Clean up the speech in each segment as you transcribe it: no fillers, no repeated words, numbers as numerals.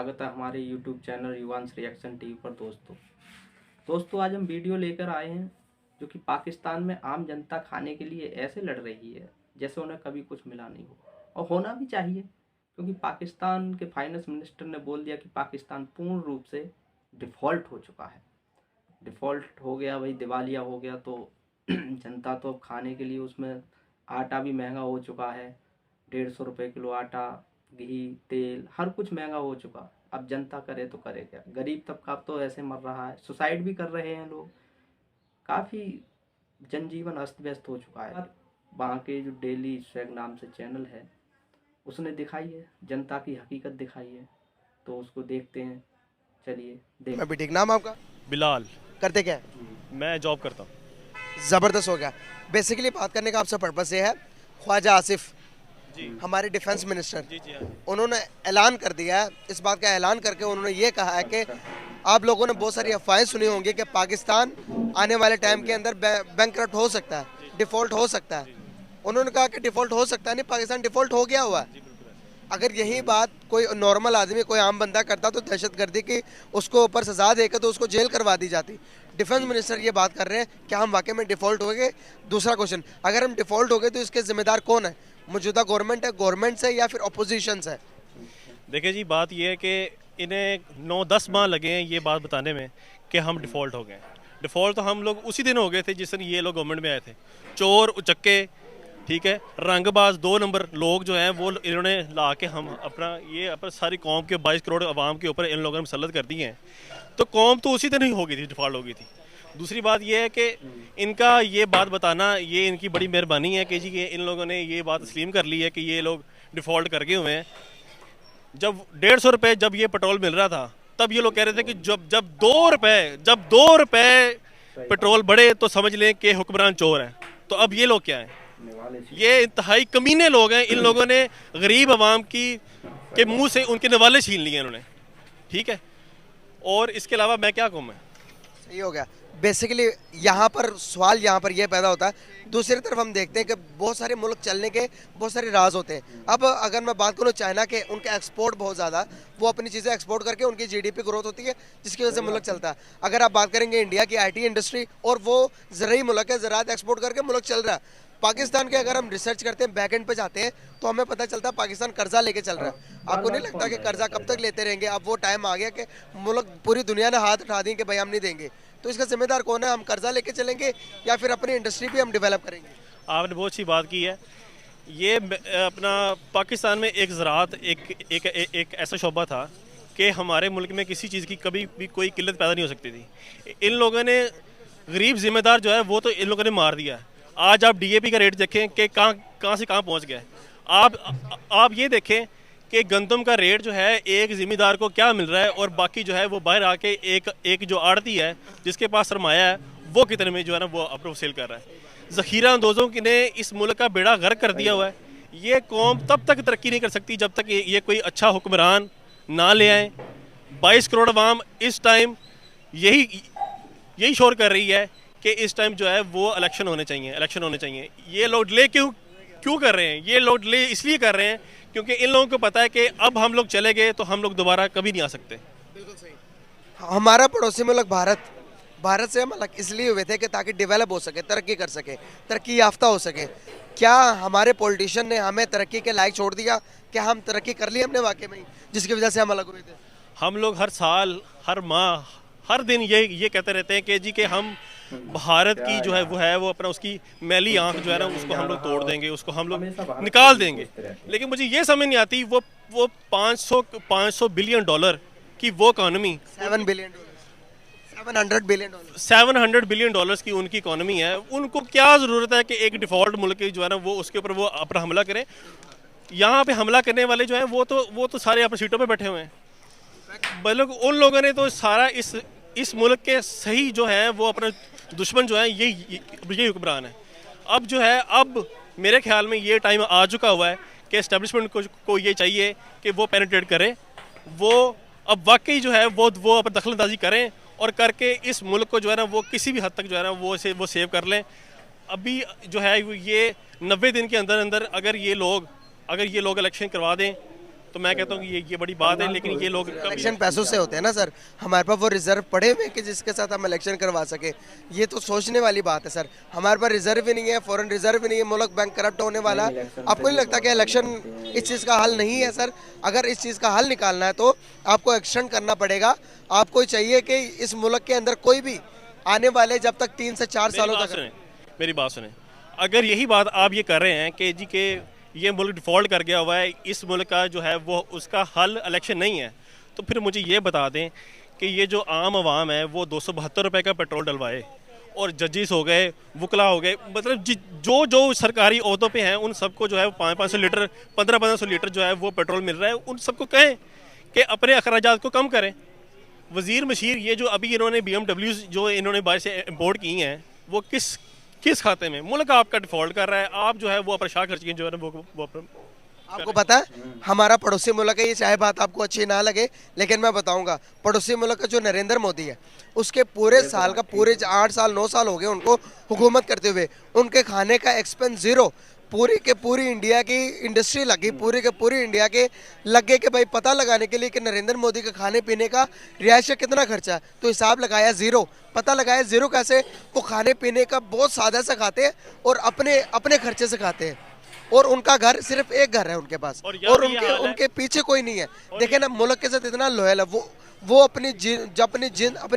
स्वागत है हमारे YouTube channel Yuvansh reaction TV पर। दोस्तों आज हम वीडियो लेकर आए हैं जो कि पाकिस्तान में आम जनता खाने के लिए ऐसे लड़ रही है जैसे उन्हें कभी कुछ मिला नहीं हो, और होना भी चाहिए क्योंकि पाकिस्तान के फाइनेंस मिनिस्टर ने बोल दिया कि पाकिस्तान पूर्ण रूप से डिफ़ॉल्ट हो चुका है। डिफ़ॉल्ट हो गया भाई, दिवालिया हो गया, तो जनता तो अब खाने के लिए उसमें आटा भी महंगा हो चुका है। 150 रुपये किलो आटा, घी, तेल, हर कुछ महंगा हो चुका। अब जनता करे तो करे क्या? गरीब तबका अब तो ऐसे मर रहा है, सुसाइड भी कर रहे हैं लोग। काफ़ी जनजीवन अस्त व्यस्त हो चुका है। वहाँ के जो डेली स्वैग नाम से चैनल है उसने दिखाई है, जनता की हकीकत दिखाई है, तो उसको देखते हैं। चलिए मैं भी ठीक। नाम आपका? बिलाल। करते क्या है? मैं जॉब करता हूँ। ज़बरदस्त हो गया। बेसिकली बात करने का आपसे पर्पस ये है, ख्वाजा आसिफ जी हमारे डिफेंस मिनिस्टर, जी जी हाँ। उन्होंने ऐलान कर दिया है, इस बात का ऐलान करके उन्होंने ये कहा है कि आप लोगों ने बहुत सारी अफवाहें सुनी होंगी कि पाकिस्तान आने वाले टाइम के अंदर बैंकरप्ट हो सकता है, डिफ़ॉल्ट हो सकता है। उन्होंने कहा कि डिफ़ॉल्ट हो सकता है नहीं, पाकिस्तान डिफ़ॉल्ट हो गया हुआ है। अगर यही बात कोई नॉर्मल आदमी, कोई आम बंदा करता तो दहशतगर्दी की उसको ऊपर सजा देकर तो उसको जेल करवा दी जाती। डिफेंस मिनिस्टर ये बात कर रहे हैं कि हम वाकई में डिफ़ॉल्ट हो गए। दूसरा क्वेश्चन, अगर हम डिफ़ॉल्ट हो गए तो इसके जिम्मेदार कौन है? मौजूदा गवर्नमेंट है, गवर्नमेंट से, या फिर अपोजिशन से? देखिए जी, बात ये है कि इन्हें 9-10 माह लगे हैं ये बात बताने में कि हम डिफ़ॉल्ट हो गए। डिफ़ॉल्ट तो हम लोग उसी दिन हो गए थे जिस दिन ये लोग गवर्नमेंट में आए थे। चोर उचक्के, ठीक है, रंगबाज 2 नंबर लोग जो हैं वो इन्होंने ला के हम अपना सारी कौम के 22 करोड़ आवाम के ऊपर इन लोगों ने मुसल्लत कर दिए हैं। तो कौम तो उसी दिन ही हो गई थी, डिफ़ॉल्ट हो गई थी। दूसरी बात ये है कि इनका ये बात बताना, ये इनकी बड़ी मेहरबानी है कि जी ये इन लोगों ने ये बात तस्लीम कर ली है कि ये लोग डिफ़ॉल्ट कर गए हुए हैं। जब 150 रुपये जब ये पेट्रोल मिल रहा था तब ये लोग कह रहे थे कि जब 2 रुपये पेट्रोल बढ़े तो समझ लें कि हुक्मरान चोर हैं। तो अब ये लोग क्या हैं? ये इंतहाई कमीने लोग हैं। इन लोगों ने गरीब आवाम के मुंह से उनके नवाले छीन लिए इन्होंने, ठीक है। और इसके अलावा मैं क्या कहूँ? मैं सही हो गया। बेसिकली यहाँ पर सवाल यहाँ पर यह पैदा होता है, दूसरी तरफ हम देखते हैं कि बहुत सारे मुल्क चलने के बहुत सारे राज होते हैं। अब अगर मैं बात करूँ चाइना के, उनका एक्सपोर्ट बहुत ज़्यादा, वो अपनी चीज़ें एक्सपोर्ट करके उनकी जीडीपी ग्रोथ होती है जिसकी वजह से मुल्क चलता है। अगर आप बात करेंगे इंडिया की आईटी इंडस्ट्री, और वो ज़रूरी मुल्क है, ज़राअत एक्सपोर्ट करके मुल्क चल रहा है। पाकिस्तान के अगर हम रिसर्च करते हैं, बैक एंड पे जाते हैं, तो हमें पता चलता है पाकिस्तान कर्जा लेके चल रहा है। आपको नहीं लगता कि कर्जा कब तक लेते रहेंगे? अब वो टाइम आ गया कि मुल्क, पूरी दुनिया ने हाथ उठा दिए कि भाई हम नहीं देंगे। तो इसका जिम्मेदार कौन है? हम कर्जा लेके चलेंगे या फिर अपनी इंडस्ट्री भी हम डेवलप करेंगे? आपने बहुत सी बात की है। ये अपना पाकिस्तान में एक ज़राअत एक ऐसा शोबा था कि हमारे मुल्क में किसी चीज़ की कभी भी कोई किल्लत पैदा नहीं हो सकती थी। इन लोगों ने गरीब ज़िम्मेदार जो है वो तो इन लोगों ने मार दिया है। आज आप डीएपी का रेट देखें कि कहाँ से कहाँ पहुँच गया। आप ये देखें कि गंदम का रेट जो है एक ज़िम्मेदार को क्या मिल रहा है, और बाकी जो है वो बाहर आके एक जो आड़ती है जिसके पास सरमाया है वो कितने में जो है ना वो अपना सेल कर रहा है। ज़ख़ीरा अंदोज़ों ने इस मुल्क का बेड़ा गर्क कर दिया हुआ है। ये कौम तब तक तरक्की नहीं कर सकती जब तक ये कोई अच्छा हुक्मरान ना ले आए। 22 करोड़ आवाम इस टाइम यही शोर कर रही है कि इस टाइम जो है वो इलेक्शन होने चाहिए। ये लोग डिले क्यों कर रहे हैं? ये लोग डिले इसलिए कर रहे हैं क्योंकि इन लोगों को पता है कि अब हम लोग चले गए तो हम लोग दोबारा कभी नहीं आ सकते। बिल्कुल सही। हमारा पड़ोसी मुल्क भारत से हम अलग इसलिए हुए थे कि ताकि डेवलप हो सके, तरक्की कर सके, तरक्की याफ्ता हो सके। क्या हमारे पॉलिटिशियन ने हमें तरक्की के लायक छोड़ दिया? क्या हम तरक्की कर ली हमने वाकई में, जिसकी वजह से हम अलग हुए थे? हम लोग हर साल, हर माह, हर दिन ये कहते रहते हैं कि जी कि हम भारत की जो है वो अपना उसकी मैली आंख जो है ना उसको हम लोग तोड़ देंगे, उसको हम लोग निकाल देंगे। लेकिन मुझे ये समझ नहीं आती वो 500 बिलियन डॉलर की वो इकॉनमी, 700 बिलियन डॉलर्स की उनकी इकॉनमी है। उनको क्या ज़रूरत है कि एक डिफ़ॉल्ट मुल्क की जो है ना वो उसके ऊपर वो अपना हमला करें? यहाँ पे हमला करने वाले जो हैं वो तो सारे अपनी सीटों पे बैठे हुए हैं। बल्कि उन लोगों ने तो सारा इस मुल्क के सही जो है वो अपना दुश्मन जो है ये हुक्मरान है। अब जो है, अब मेरे ख्याल में ये टाइम आ चुका हुआ है कि एस्टेब्लिशमेंट को ये चाहिए कि वो पेनिट्रेट करे, वो अब वाकई जो है वो अपनी दखलंदाजी करें और करके इस मुल्क को जो है ना वो किसी भी हद तक जो है ना वो सेव कर लें। अभी जो है ये 90 दिन के अंदर अंदर अगर ये लोग इलेक्शन करवा दें तो मैं कहता हूँ कि ये बड़ी बात है, लेकिन ये लोग इलेक्शन पैसों से होते हैं ना सर, हमारे पास वो रिजर्व पड़े हुए हैं कि जिसके साथ हम इलेक्शन करवा सके। ये तो सोचने वाली बात है सर, हमारे पास रिजर्व भी नहीं है, फॉरेन रिजर्व भी नहीं है, मुल्क बैंक करप्ट होने वाला है। आपको नहीं लगता कि इलेक्शन इस चीज़ का हल नहीं है सर? अगर इस चीज़ का हल निकालना है तो आपको एक्सटेंड करना पड़ेगा। आपको चाहिए कि इस मुल्क के अंदर कोई भी आने वाले जब तक 3 से 4 सालों तक, मेरी बात सुने, अगर यही बात आप ये कर रहे हैं कि जी के ये मुल्क डिफ़ॉल्ट कर गया हुआ है, इस मुल्क का जो है वो उसका हल इलेक्शन नहीं है, तो फिर मुझे ये बता दें कि ये जो आम आवाम है वो 272 रुपये का पेट्रोल डलवाए और जजेस हो गए, वकला हो गए, मतलब जो जो सरकारी ओहदों पे हैं उन सबको जो है 500 लीटर 1500 लीटर जो है वो पेट्रोल मिल रहा है। उन सबको कहें कि अपने अखराजात को कम करें। वज़ीर मशीर ये जो अभी इन्होंने BMW जो इन्होंने बाहर से इम्पोर्ट की हैं वो किस खाते में? मुल्क आपका डिफ़ॉल्ट कर रहा है, आप जो है वो अपना शाह खर्च की जो है वो आपको पता है हमारा पड़ोसी मुल्क है, ये चाहे बात आपको अच्छी ना लगे लेकिन मैं बताऊंगा, पड़ोसी मुल्क का जो नरेंद्र मोदी है उसके पूरे साल का पूरे 8 साल 9 साल हो गए उनको हुकूमत करते हुए, उनके खाने का एक्सपेंस ज़ीरो। पूरी के पूरी इंडिया की इंडस्ट्री लगी, पूरी के पूरी इंडिया के लगे कि भाई पता लगाने के लिए कि नरेंद्र मोदी के खाने पीने का रिहाइश का कितना खर्चा है, तो हिसाब लगाया ज़ीरो। पता लगाया ज़ीरो कैसे? वो खाने पीने का बहुत सादा से खाते हैं और अपने खर्चे से खाते हैं, और उनका घर सिर्फ एक घर है उनके पास, और उनके पीछे कोई नहीं है। देखे ना, मुल्क के साथ इतना लॉयल है वो अपनी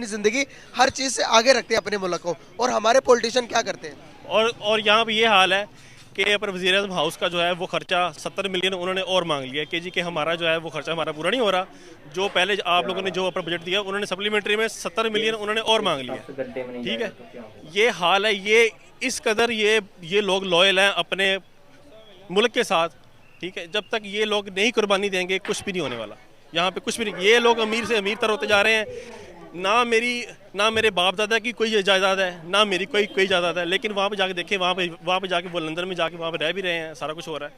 ज़िंदगी हर चीज़ से आगे रखते हैं अपने मुल्क को, और हमारे पॉलिटिशियन क्या करते हैं। और यहाँ पे ये हाल है कि अपने वज़ीर-ए-आज़म हाउस का जो है वो खर्चा 70 मिलियन उन्होंने और मांग लिया कि जी कि हमारा जो है वो खर्चा हमारा पूरा नहीं हो रहा। जो पहले आप लोगों ने जो अपना बजट दिया उन्होंने सप्लीमेंट्री में 70 मिलियन उन्होंने और मांग लिया। ठीक है, ये हाल है, ये इस कदर ये लोग लॉयल हैं अपने मुल्क के साथ। ठीक है, जब तक ये लोग नहीं कुर्बानी देंगे कुछ भी नहीं होने वाला, यहाँ पे कुछ भी नहीं। ये लोग अमीर से अमीर तर होते जा रहे हैं। ना मेरे बाप दादा की कोई जायदाद है, ना मेरी कोई जायदाद है, लेकिन वहाँ पे जाके देखें, वहाँ पे जाके वो लंदन में जाके वहाँ पे रह भी रहे हैं, सारा कुछ हो रहा है।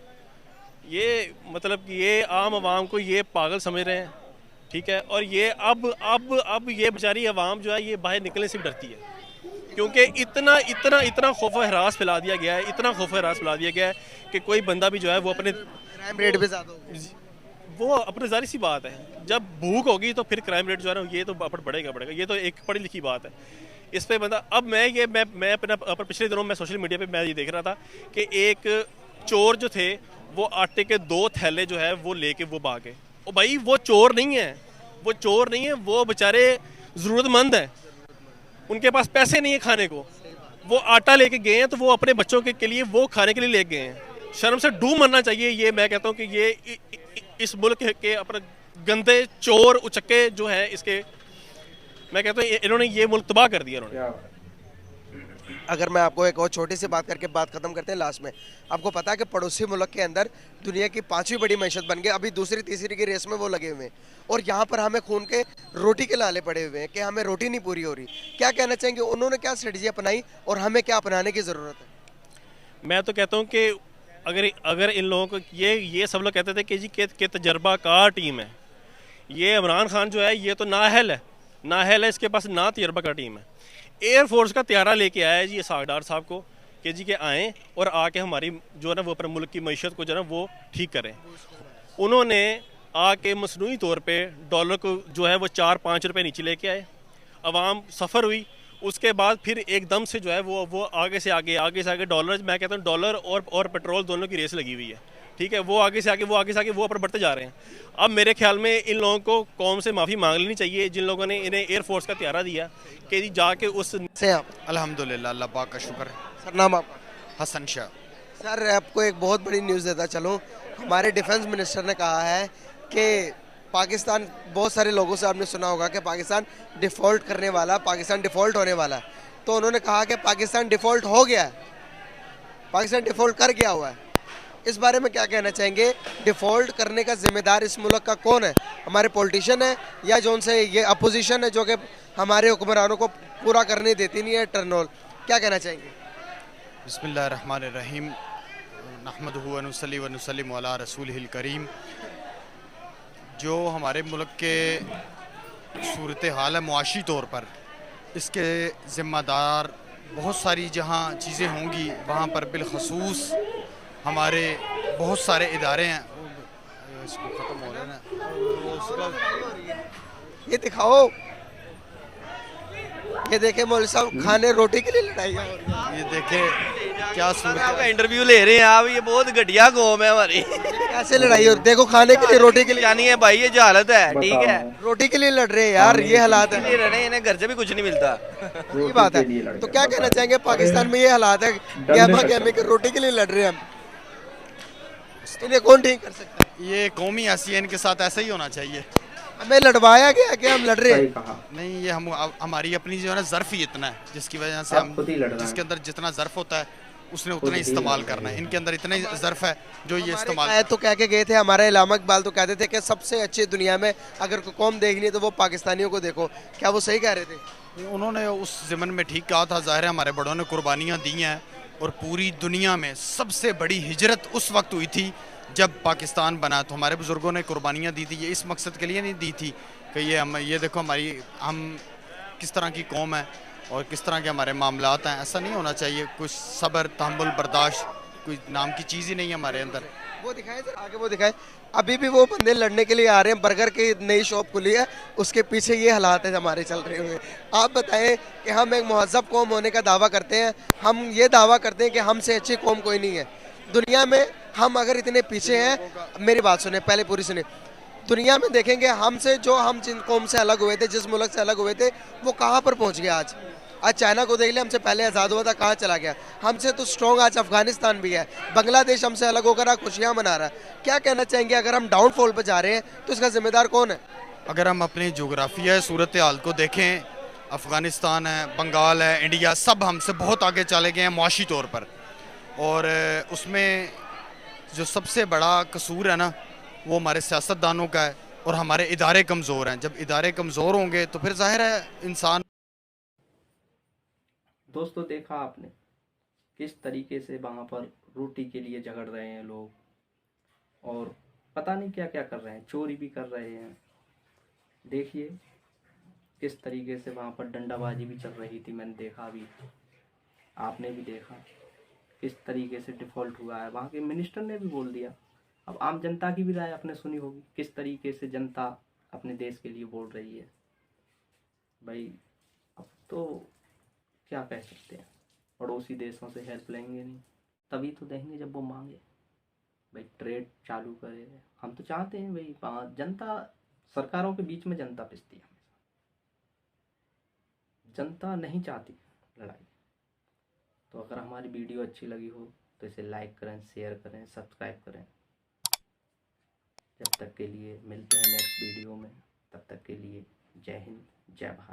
ये मतलब कि ये आम आवाम को ये पागल समझ रहे हैं। ठीक है, और ये अब ये बेचारी आवाम जो है ये बाहर निकलने से भी डरती है, क्योंकि इतना खौफ हरास फैला दिया गया है, इतना खौफ हरास फैला दिया गया है कि कोई बंदा भी जो है वो अपने क्राइम रेट भी ज़्यादा हो, वो अपनी जारी सी बात है। जब भूख होगी तो फिर क्राइम रेट जो है ना ये तो बढ़ेगा। ये तो एक पढ़ी लिखी बात है। इस पे बंदा अब मैं अपना पिछले दिनों में सोशल मीडिया पे मैं ये देख रहा था कि एक चोर जो थे वो आटे के 2 थैले जो है वो लेके वो भागे। ओ भाई, वो चोर नहीं है, वो बेचारे ज़रूरतमंद हैं, उनके पास पैसे नहीं है खाने को, वो आटा लेके गए हैं, तो वो अपने बच्चों के लिए वो खाने के लिए ले गए हैं। शर्म से डूब मरना चाहिए। ये मैं कहता हूँ कि ये इस मुल्क के अपने गंदे चोर उचक्के जो है इसके, मैं कहता हूँ इन्होंने ये मुल्क तबाह कर दिया इन्होंने। अगर मैं आपको एक और छोटी सी बात करके बात खत्म करते हैं लास्ट में, आपको पता है कि पड़ोसी मुल्क के अंदर दुनिया की 5वीं बड़ी मैशत बन गई, अभी दूसरी तीसरी की रेस में वो लगे हुए हैं, और यहाँ पर हमें खून के रोटी के लाले पड़े हुए हैं कि हमें रोटी नहीं पूरी हो रही। क्या कहना चाहेंगे, उन्होंने क्या स्ट्रेटजी अपनाई और हमें क्या अपनाने की ज़रूरत है? मैं तो कहता हूँ कि अगर इन लोगों को ये सब लोग कहते थे कि जी के तजर्बाकार टीम है, ये इमरान खान जो है ये तो नाअहल है, इसके पास ना तजर्बाकार टीम है। एयरफोर्स का त्यारा लेके आया है जी इसहाक डार साहब को कि जी के आएँ और आके हमारी जो है ना वो अपने मुल्क की मईशत को जो है ना वो ठीक करें। उन्होंने आके मसनूई तौर पे डॉलर को जो है वो 4-5 रुपये नीचे लेके आए, अवाम सफ़र हुई। उसके बाद फिर एकदम से जो है वो आगे से आगे डॉलर, मैं कहता हूँ डॉलर और पेट्रोल दोनों की रेस लगी हुई है। ठीक है, वो आगे से आगे वो ऊपर बढ़ते जा रहे हैं। अब मेरे ख्याल में इन लोगों को कौम से माफ़ी मांग लेनी चाहिए जिन लोगों ने इन्हें एयरफोर्स का त्यारा दिया कि जी जाके उस से आप। अल्हम्दुलिल्लाह, अल्लाह पाक का शुक्र है। सर, नाम आपका? हसन शाह। सर, आपको एक बहुत बड़ी न्यूज़ देता चलूँ, हमारे डिफेंस मिनिस्टर ने कहा है कि पाकिस्तान, बहुत सारे लोगों से आपने सुना होगा कि पाकिस्तान डिफ़ॉल्ट करने वाला, पाकिस्तान डिफ़ॉल्ट होने वाला है, तो उन्होंने कहा कि पाकिस्तान डिफ़ॉल्ट हो गया है, पाकिस्तान डिफ़ॉल्ट कर गया हुआ है। इस बारे में क्या कहना चाहेंगे? डिफ़ॉल्ट करने का जिम्मेदार इस मुल्क का कौन है? हमारे पॉलिटिशियन है या जो उनसे ये अपोजिशन है जो कि हमारे हुक्मरानों को पूरा करने देती नहीं है टर्नोल? क्या कहना चाहेंगे? बिस्मिल्लाहिर्रहमानिर्रहीम, नहमदुहु व नुसल्ली व नुसल्लिम अला रसूलिहिल करीम। जो हमारे मुल्क के सूरत हाल है मुआशी तौर पर, इसके ज़िम्मेदार बहुत सारी जहाँ चीज़ें होंगी वहाँ पर बिलखसूस हमारे बहुत सारे इदारे हैं, इसको ख़त्म हो रहा है ना, और वो उसका ये दिखाओ, ये देखे मौलवी साहब खाने रोटी के लिए लड़ाई हो रही है। ये देखे क्या सूरत आपका इंटरव्यू ले रहे हैं आप, ये बहुत घटिया कौम है हमारी। कैसे लड़ाई हो रही है? देखो खाने के लिए रोटी के लिए जानी है भाई, ये जो हालत है, ठीक है, रोटी के लिए लड़ रहे हैं यार, ये हालात है। ये रहे, इन्हें घर से भी कुछ नहीं मिलता। सही बात है। तो क्या कहना चाहेंगे, पाकिस्तान में ये हालात है, गहमा गहमी के रोटी के लिए लड़ रहे हैं हम, इन्हें कौन ठीक कर सकता है? ये कौम ही ऐसी है, इनके साथ ऐसा ही होना चाहिए। हमें लड़वाया गया कि हम लड़ रहे हैं? नहीं, ये हमारी अपनी जो है ना ज़र्फ ही इतना है, जिसकी वजह से हम, जिसके अंदर जितना ज़र्फ होता है उसने उतना ही इस्तेमाल करना है। इनके अंदर इतना ही ज़र्फ है जो ये इस्तेमाल। तो कह के गए थे हमारे इलामा इकबाल, तो कहते थे कि सबसे अच्छी दुनिया में अगर कोई कौम देखनी है तो वो पाकिस्तानियों को देखो। क्या वो सही कह रहे थे? उन्होंने उस ज़मन में ठीक कहा था। ज़ाहिर है हमारे बड़ों ने कुर्बानियाँ दी हैं, और पूरी दुनिया में सबसे बड़ी हिजरत उस वक्त हुई थी जब पाकिस्तान बना। तो हमारे बुज़ुर्गों ने कुर्बानियाँ दी थी, ये इस मकसद के लिए नहीं दी थी कि ये देखो हम किस तरह की कौम है और किस तरह के हमारे मामलात हैं। ऐसा नहीं होना चाहिए। कुछ सब्र, तहम्मुल, बर्दाश्त कोई नाम की चीज़ ही नहीं है हमारे अंदर। वो दिखाए सर, आगे वो दिखाए। अभी भी वो बंदे लड़ने के लिए आ रहे हैं, बर्गर की नई शॉप खुली है, उसके पीछे ये हालात है हमारे चल रहे हुए। आप बताएं कि हम एक महज़ब कौम होने का दावा करते हैं, हम ये दावा करते हैं कि हमसे अच्छी कौम कोई नहीं है दुनिया में। हम अगर इतने पीछे हैं, मेरी बात सुने, पहले पूरी सुने। दुनिया में देखेंगे हमसे, जो हम जिन कौम से अलग हुए थे, जिस मुल्क से अलग हुए थे, वो कहाँ पर पहुँच गया आज। आज चाइना को देख लिया, हमसे पहले आज़ाद हुआ था, कहाँ चला गया। हमसे तो स्ट्रॉन्ग आज अफगानिस्तान भी है, बांग्लादेश हमसे अलग होकर आज खुशियाँ मना रहा है। क्या कहना चाहेंगे, अगर हम डाउनफॉल पर जा रहे हैं तो इसका जिम्मेदार कौन है? अगर हम अपनी जोग्राफिया सूरत हाल को देखें, अफ़गानिस्तान है, बंगाल है, इंडिया, सब हमसे बहुत आगे चले गए हैं मुआशी तौर पर। और उसमें जो सबसे बड़ा कसूर है ना, वो हमारे सियासतदानों का है, और हमारे इदारे कमज़ोर हैं। जब इदारे कमज़ोर होंगे तो फिर ज़ाहिर है इंसान। दोस्तों देखा आपने किस तरीके से वहाँ पर रोटी के लिए झगड़ रहे हैं लोग, और पता नहीं क्या क्या कर रहे हैं, चोरी भी कर रहे हैं। देखिए किस तरीके से वहाँ पर डंडाबाजी भी चल रही थी, मैंने देखा भी, आपने भी देखा किस तरीके से डिफ़ॉल्ट हुआ है। वहाँ के मिनिस्टर ने भी बोल दिया। अब आम जनता की भी राय आपने सुनी होगी, किस तरीके से जनता अपने देश के लिए बोल रही है। भाई अब तो क्या कह सकते हैं, पड़ोसी देशों से हेल्प लेंगे नहीं, तभी तो देंगे जब वो मांगे। भाई ट्रेड चालू करे, हम तो चाहते हैं भाई जनता, सरकारों के बीच में जनता पिसती है हमेशा, जनता नहीं चाहती लड़ाई। तो अगर हमारी वीडियो अच्छी लगी हो तो इसे लाइक करें, शेयर करें, सब्सक्राइब करें। जब तक के लिए मिलते हैं नेक्स्ट वीडियो में, तब तक के लिए जय हिंद, जय भारत।